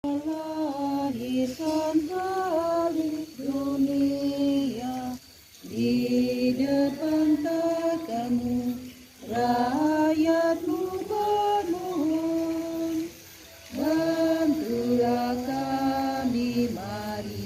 Lahirkan balik dunia di depan tatamu, rakyatmu bermohon, bantulah kami mari.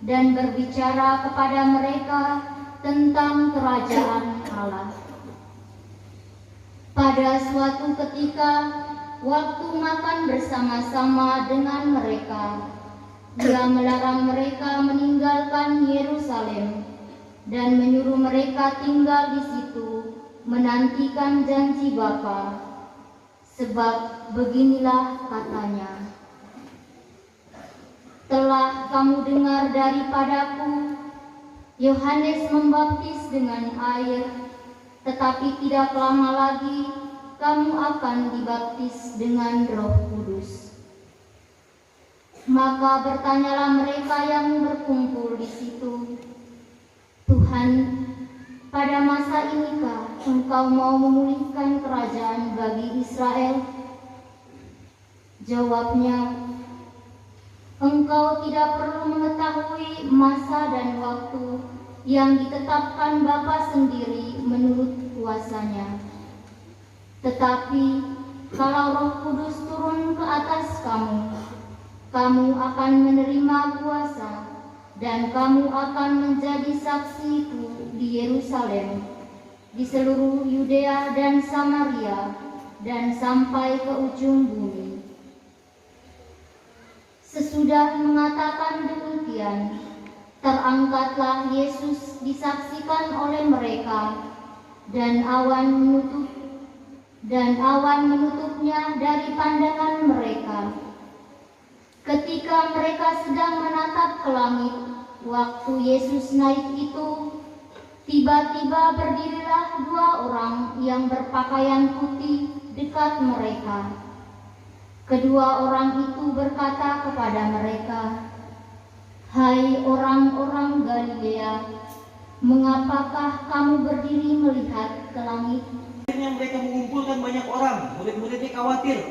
Dan berbicara kepada mereka tentang kerajaan Allah. Pada suatu ketika, waktu makan bersama-sama dengan mereka, Ia melarang mereka meninggalkan Yerusalem dan menyuruh mereka tinggal di situ, menantikan janji Bapa. Sebab beginilah katanya, telah kamu dengar daripadaku, Yohanes membaptis dengan air, tetapi tidak lama lagi kamu akan dibaptis dengan Roh Kudus. Maka bertanyalah mereka yang berkumpul di situ, Tuhan, pada masa inikah Engkau mau memulihkan kerajaan bagi Israel? Jawabnya, Engkau tidak perlu mengetahui masa dan waktu yang ditetapkan Bapa sendiri menurut kuasanya. Tetapi kalau Roh Kudus turun ke atas kamu, kamu akan menerima kuasa dan kamu akan menjadi saksiku di Yerusalem, di seluruh Yudea dan Samaria, dan sampai ke ujung bumi. Sesudah mengatakan demikian, terangkatlah Yesus disaksikan oleh mereka, dan awan menutupnya dari pandangan mereka. Ketika mereka sedang menatap ke langit, waktu Yesus naik itu, tiba-tiba berdirilah dua orang yang berpakaian putih dekat mereka. Kedua orang itu berkata kepada mereka, "Hai orang-orang Galilea, mengapakah kamu berdiri melihat ke langit?" Akhirnya mereka mengumpulkan banyak orang, murid-muridnya khawatir,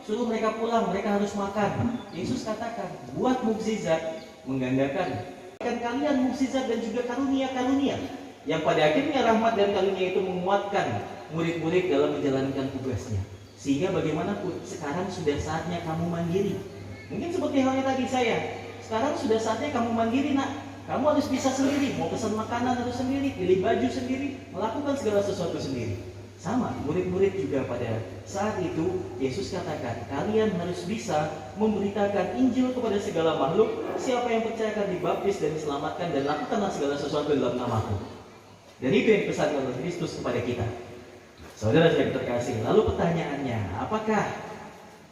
suruh mereka pulang, mereka harus makan. Yesus katakan, buat mukjizat menggandakan. Kalian mukjizat dan juga karunia-karunia, yang pada akhirnya rahmat dan karunia itu menguatkan murid-murid dalam menjalankan tugasnya. Sehingga bagaimanapun, sekarang sudah saatnya kamu mandiri. Mungkin seperti halnya tadi saya, sekarang sudah saatnya kamu mandiri, nak. Kamu harus bisa sendiri, mau pesan makanan harus sendiri, pilih baju sendiri, melakukan segala sesuatu sendiri. Sama, murid-murid juga pada saat itu, Yesus katakan, kalian harus bisa memberitakan Injil kepada segala makhluk. Siapa yang percaya akan dibaptis dan diselamatkan, dan lakukanlah segala sesuatu dalam namaku. Dan itu yang dipesankan oleh Kristus kepada kita. Saudara yang terkasih, lalu pertanyaannya, apakah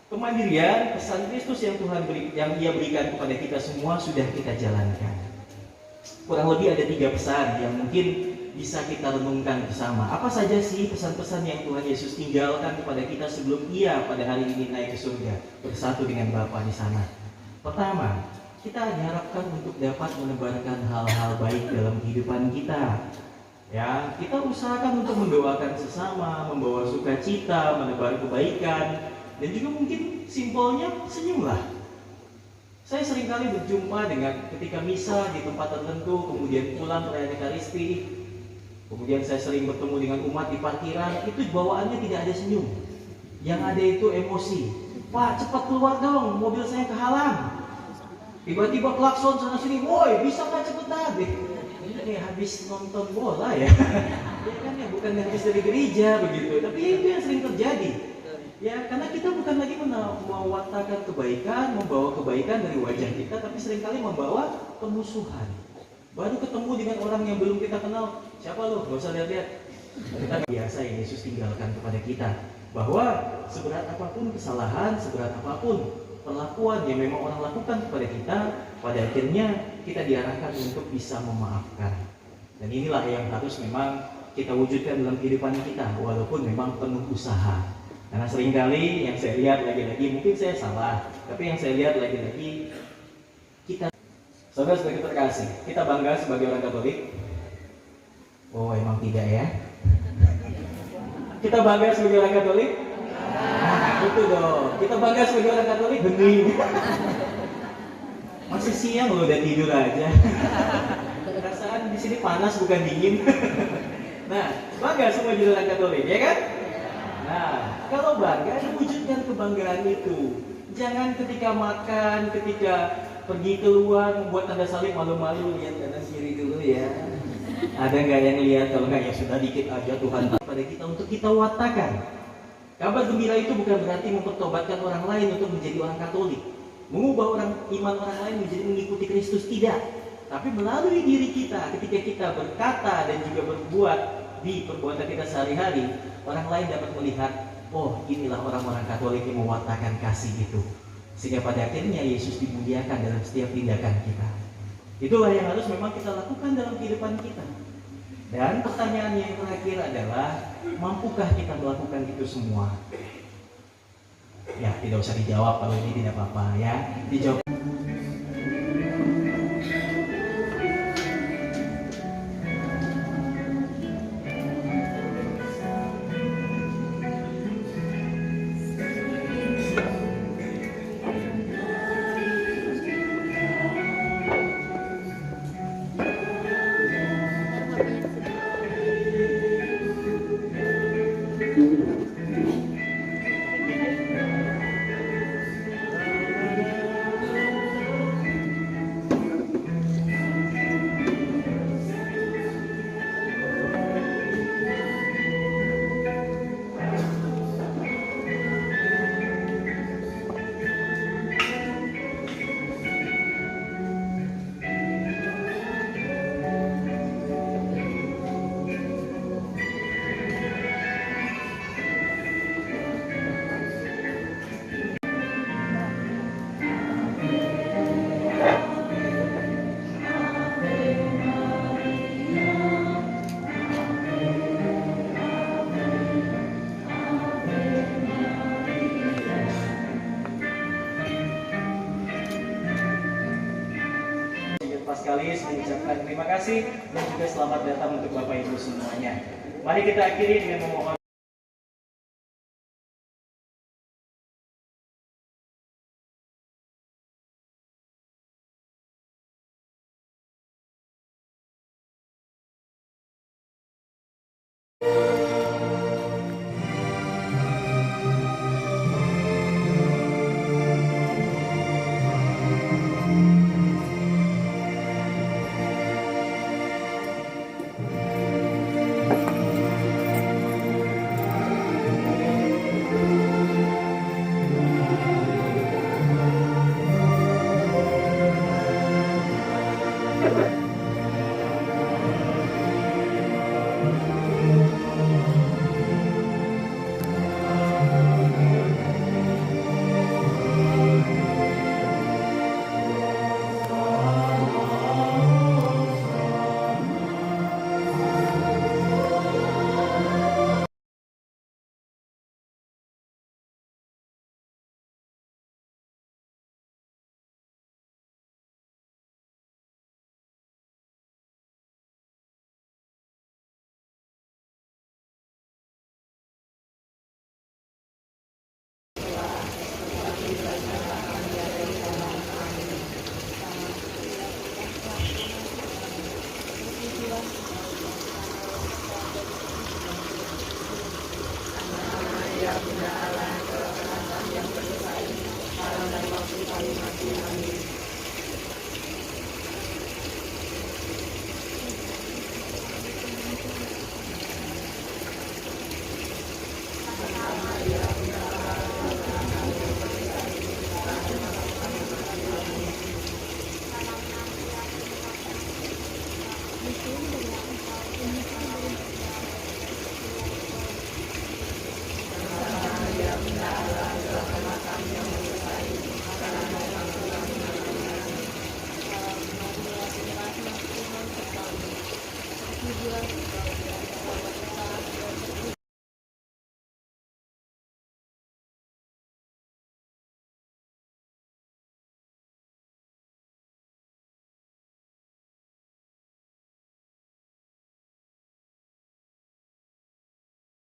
kemandirian pesan Kristus yang Ia berikan kepada kita semua sudah kita jalankan? Kurang lebih ada 3 pesan yang mungkin bisa kita renungkan bersama. Apa saja sih pesan-pesan yang Tuhan Yesus tinggalkan kepada kita sebelum Ia pada hari ini naik ke surga bersatu dengan Bapa di sana? Pertama, kita diharapkan untuk dapat menebarkan hal-hal baik dalam kehidupan kita. Ya, kita usahakan untuk mendoakan sesama, membawa sukacita, menebar kebaikan, dan juga mungkin simpelnya senyumlah. Saya seringkali berjumpa dengan ketika misa di tempat tertentu, kemudian pulang perayaan Ekaristi, Kemudian saya sering bertemu dengan umat di parkiran, itu bawaannya tidak ada senyum. Yang ada itu emosi. Pak, cepat keluar dong, mobil saya kehalang. Tiba-tiba klakson sana sini, woi bisa nggak cepetan? Kayak habis nonton bola ya. Ya kan ya, bukan habis dari gereja begitu. Tapi itu yang sering terjadi. Ya, karena kita bukan lagi mewartakan kebaikan, membawa kebaikan dari wajah kita, tapi seringkali membawa pemusuhan. Baru ketemu dengan orang yang belum kita kenal, siapa lo? Gak usah lihat-lihat. Kita biasa yang Yesus tinggalkan kepada kita, bahwa seberat apapun kesalahan, seberat apapun perlakuan yang memang orang lakukan kepada kita, pada akhirnya kita diarahkan untuk bisa memaafkan. Dan inilah yang harus memang kita wujudkan dalam kehidupan kita, walaupun memang penuh usaha. Karena seringkali yang saya lihat lagi-lagi, mungkin saya salah, tapi yang saya lihat lagi-lagi, kita, saudara sebagai terkasih, kita bangga sebagai orang Katolik? Oh, emang tidak ya? Kita bangga sebagai orang Katolik? Nah, itu dong. Kita bangga sebagai orang Katolik, bening. Masih siang loh, udah tidur aja. Perasaan di sini panas bukan dingin. Nah, bangga semua jadi orang Katolik, ya kan? Nah, kalau bangga, wujudkan kebanggaan itu. Jangan ketika makan, ketika pergi keluar, membuat tanda salib malu-malu, lihat kanan kiri dulu ya. Ada nggak yang lihat? Kalau nggak ya sudah dikit aja Tuhan pada kita untuk kita wartakan. Kabar gembira itu bukan berarti mempertobatkan orang lain untuk menjadi orang Katolik, mengubah iman orang lain menjadi mengikuti Kristus, tidak. Tapi melalui diri kita, ketika kita berkata dan juga berbuat di perbuatan kita sehari-hari, orang lain dapat melihat, oh inilah orang-orang Katolik yang mewartakan kasih itu. Sehingga pada akhirnya Yesus dimuliakan dalam setiap tindakan kita. Itulah yang harus memang kita lakukan dalam kehidupan kita. Dan pertanyaan yang terakhir adalah, mampukah kita melakukan itu semua? Ya, tidak usah dijawab kalau ini tidak apa-apa ya. Dijawab. Sekali mengucapkan terima kasih dan juga selamat datang untuk Bapak Ibu semuanya. Mari kita akhiri dengan memohon.